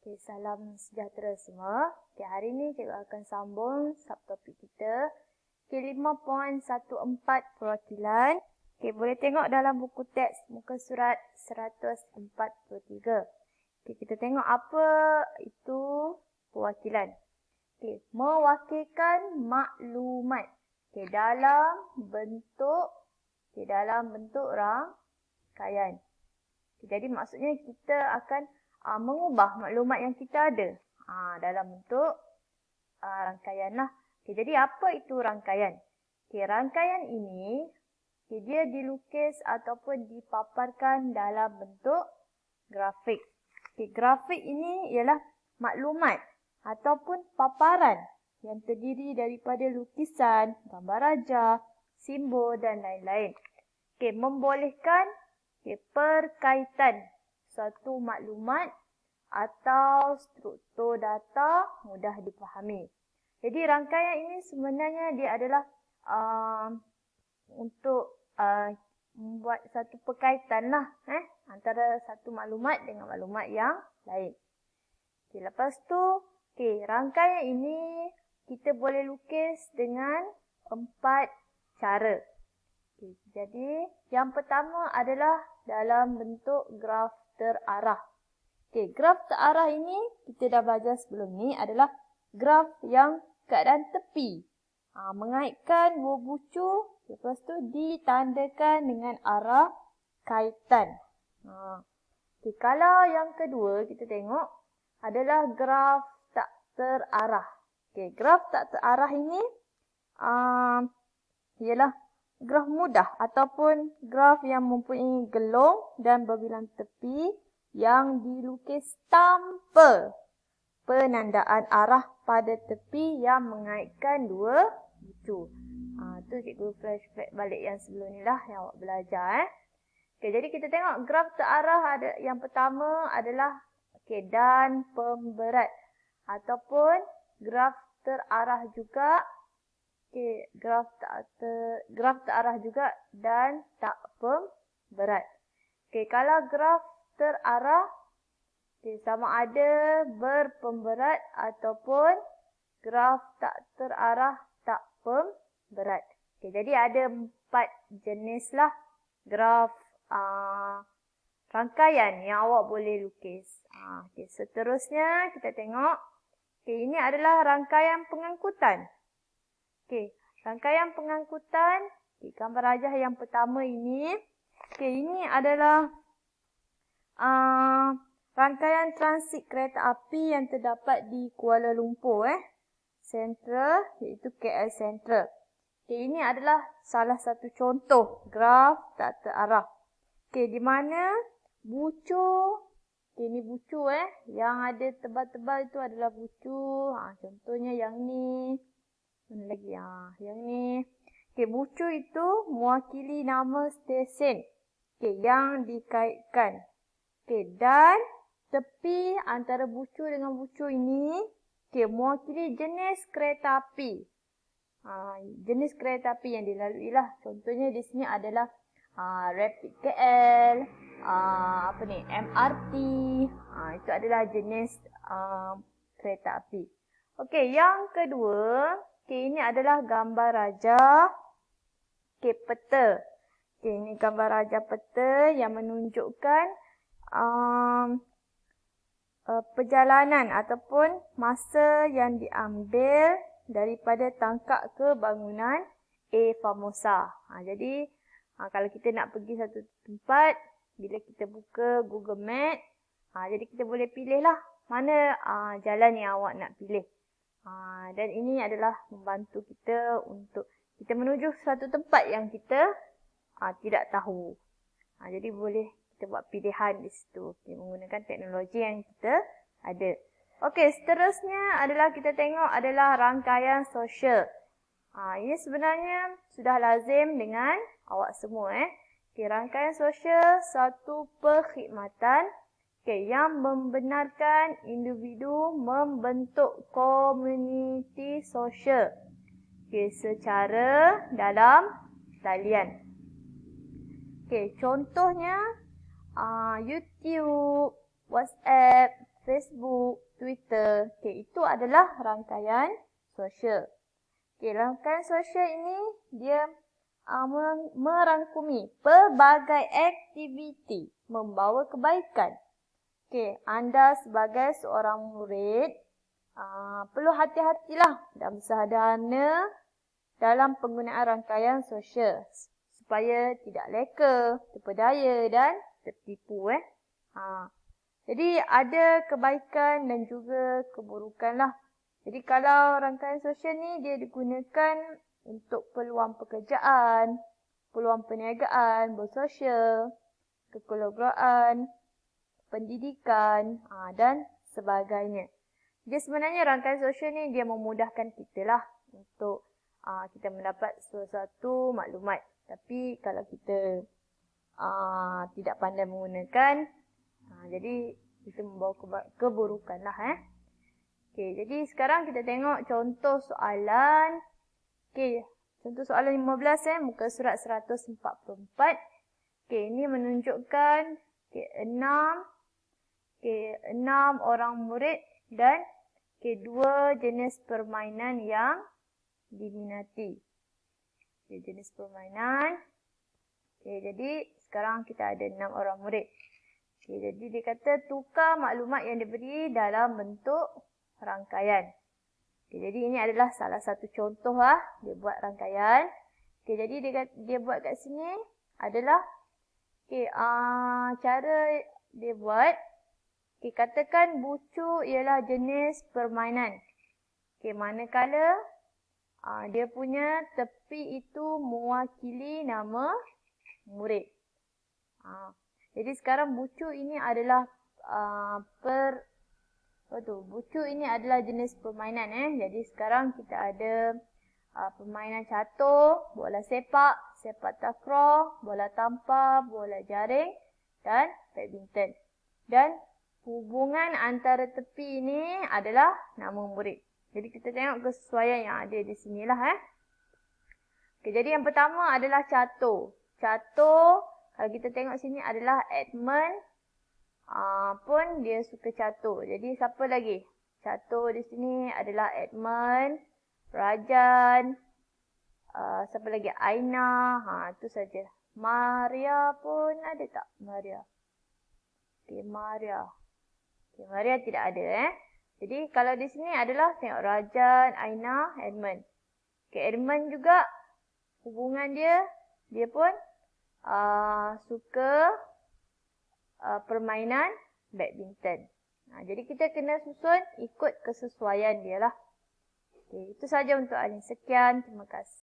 Okay, salam sejahtera semua. Okay, hari ini cikgu akan sambung subtopik kita. Okay, 5.14 perwakilan. Okay, boleh tengok dalam buku teks muka surat 143. Okay, kita tengok apa itu perwakilan. Okay, mewakilkan maklumat. Okay, dalam bentuk rangkaian. Okay, jadi maksudnya kita akan mengubah maklumat yang kita ada dalam bentuk rangkaian lah. Okay, jadi apa itu rangkaian? Okay, rangkaian ini dia dilukis ataupun dipaparkan dalam bentuk grafik. Okay, grafik ini ialah maklumat ataupun paparan yang terdiri daripada lukisan, gambar rajah, simbol dan lain-lain. Okay, membolehkan perkaitan suatu maklumat atau struktur data mudah dipahami. Jadi rangkaian ini sebenarnya dia adalah untuk membuat satu perkaitan lah antara satu maklumat dengan maklumat yang lain. Okay, lepas tu, rangkaian ini kita boleh lukis dengan 4 cara. Okay, jadi yang pertama adalah dalam bentuk graf terarah. Okay, graf terarah ini kita dah belajar sebelum ni adalah graf yang keadaan tepi. Mengaitkan dua bucu, lepas tu ditandakan dengan arah kaitan. Okay, kalau yang kedua kita tengok adalah graf tak terarah. Okay, graf tak terarah ini ialah graf mudah ataupun graf yang mempunyai gelong dan berbilang tepi yang dilukis tanpa penandaan arah pada tepi yang mengaitkan dua bucu. Tu cikgu flashback balik yang sebelum ni lah yang awak belajar. Okay, jadi kita tengok graf terarah yang pertama adalah dan pemberat ataupun graf terarah juga. Okay, graf terarah juga dan tak pemberat. Okay, kalau graf terarah sama ada berpemberat ataupun graf tak terarah tak pemberat. Okay, jadi ada 4 jenis lah graf rangkaian yang awak boleh lukis. Okay, seterusnya kita tengok. Okay, ini adalah rangkaian pengangkutan. Okay, rangkaian pengangkutan. Okay, gambar rajah yang pertama ini. Okay, ini adalah rangkaian transit kereta api yang terdapat di Kuala Lumpur. Central, iaitu KL Central. Okay, ini adalah salah satu contoh graf tak terarah. Okay, di mana bucu, ini bucu yang ada tebal-tebal itu adalah bucu. Contohnya yang ni. Mana lagi? Yang ni. Okay, bucu itu mewakili nama stesen yang dikaitkan. Okay, dan tepi antara bucu dengan bucu ini mewakili jenis kereta api. Jenis kereta api yang dilalui lah. Contohnya di sini adalah Rapid KL, MRT. Itu adalah jenis kereta api. Okey, yang kedua, ini adalah gambar rajah peta. Ini gambar rajah peta yang menunjukkan perjalanan ataupun masa yang diambil daripada tangkap ke bangunan A Famosa. Jadi kalau kita nak pergi satu tempat, bila kita buka Google Map, jadi kita boleh pilih lah mana jalan yang awak nak pilih. Dan ini adalah membantu kita untuk kita menuju suatu tempat yang kita tidak tahu. Jadi boleh kita buat pilihan di situ. Menggunakan teknologi yang kita ada. Okey, seterusnya adalah kita tengok adalah rangkaian sosial. Ini sebenarnya sudah lazim dengan awak semua. Rangkaian sosial satu perkhidmatan yang membenarkan individu membentuk komuniti sosial secara dalam talian. Contohnya YouTube, WhatsApp, Facebook, Twitter. Okey, itu adalah rangkaian sosial. Okey, rangkaian sosial ini dia merangkumi pelbagai aktiviti membawa kebaikan. Okey, anda sebagai seorang murid perlu hati-hatilah dan bersederhana dalam penggunaan rangkaian sosial supaya tidak leka, terpedaya dan tertipu. Jadi ada kebaikan dan juga keburukan lah. Jadi kalau rangkaian sosial ni dia digunakan untuk peluang pekerjaan, peluang perniagaan, bersosial, kekeluargaan, pendidikan dan sebagainya. Jadi sebenarnya rangkaian sosial ni dia memudahkan kita lah untuk kita mendapat sesuatu maklumat. Tapi kalau kita tidak pandai menggunakan, jadi itu membawa keburukan lah. Okey, jadi sekarang kita tengok contoh soalan. Okey, contoh soalan 15 muka surat 144. Okey, ini menunjukkan 6 orang murid dan 2 jenis permainan yang diminati. Okey, jenis permainan. Okey, jadi sekarang kita ada 6 orang murid. Okey, jadi dia kata tukar maklumat yang diberi dalam bentuk rangkaian. Okey, jadi ini adalah salah satu contoh dia buat rangkaian. Okey, jadi dia buat kat sini adalah cara dia buat. Okey, katakan bucu ialah jenis permainan. Okey, manakala dia punya tepi itu mewakili nama murid. Jadi sekarang bucu ini adalah bucu ini adalah jenis permainan. Jadi sekarang kita ada permainan catur, bola sepak, sepak takraw, bola tampar, bola jaring dan badminton. Dan hubungan antara tepi ini adalah nama murid. Jadi kita tengok kesesuaian yang ada di sinilah. Okay, jadi yang pertama adalah catur. Catur, kalau kita tengok sini adalah Edmund pun dia suka catur. Jadi siapa lagi? Catur di sini adalah Edmund, Rajan, siapa lagi? Aina, itu saja. Maria pun ada tak? Maria. Okay, Maria tidak ada. Jadi kalau di sini adalah tengok Rajan, Aina, Edmund. Okay, Edmund juga hubungan dia pun suka permainan badminton. Jadi kita kena susun ikut kesesuaian dia lah. Okay, itu saja untuk hari ini. Sekian, terima kasih.